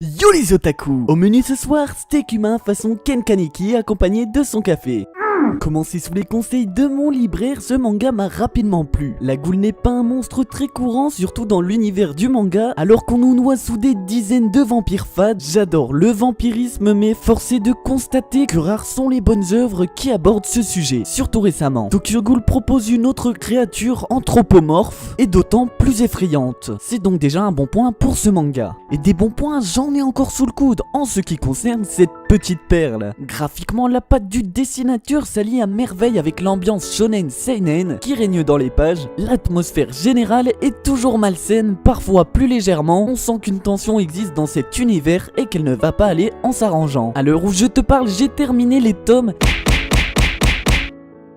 Yo les otaku! Au menu ce soir, steak humain façon Ken Kaneki accompagné de son café. Commencé sous les conseils de mon libraire, ce manga m'a rapidement plu. La goule n'est pas un monstre très courant, surtout dans l'univers du manga, alors qu'on nous noie sous des dizaines de vampires fades. J'adore le vampirisme, mais force est de constater que rares sont les bonnes œuvres qui abordent ce sujet, surtout récemment. Tokyo Ghoul propose une autre créature anthropomorphe et d'autant plus effrayante. C'est donc déjà un bon point pour ce manga. Et des bons points, j'en ai encore sous le coude en ce qui concerne cette petite perle. Graphiquement, la patte du dessinateur s'allie à merveille avec l'ambiance shonen seinen qui règne dans les pages. L'atmosphère générale est toujours malsaine, parfois plus légèrement. On sent qu'une tension existe dans cet univers et qu'elle ne va pas aller en s'arrangeant. À l'heure où je te parle, j'ai terminé les tomes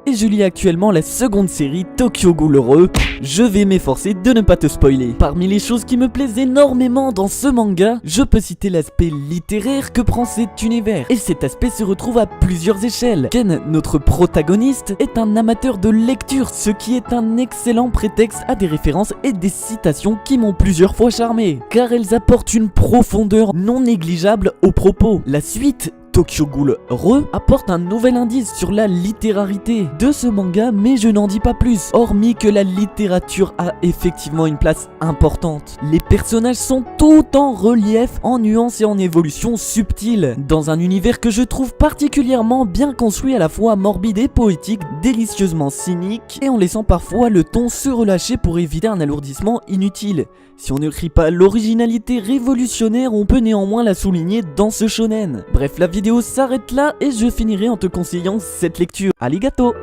et je lis actuellement la seconde série Tokyo Ghoul Heureux. Je vais m'efforcer de ne pas te spoiler. Parmi les choses qui me plaisent énormément dans ce manga, je peux citer l'aspect littéraire que prend cet univers. Et cet aspect se retrouve à plusieurs échelles. Ken, notre protagoniste, est un amateur de lecture, ce qui est un excellent prétexte à des références et des citations qui m'ont plusieurs fois charmé, car elles apportent une profondeur non négligeable aux propos. La suite, Tokyo Ghoul Heureux, apporte un nouvel indice sur la littérarité de ce manga, mais je n'en dis pas plus, hormis que la littérature a effectivement une place importante. Les personnages sont tout en relief, en nuances et en évolution subtile, dans un univers que je trouve particulièrement bien construit, à la fois morbide et poétique, délicieusement cynique, et en laissant parfois le ton se relâcher pour éviter un alourdissement inutile. Si on ne crie pas l'originalité révolutionnaire, on peut néanmoins la souligner dans ce shonen. Bref, la vidéo s'arrête là et je finirai en te conseillant cette lecture. Arigato!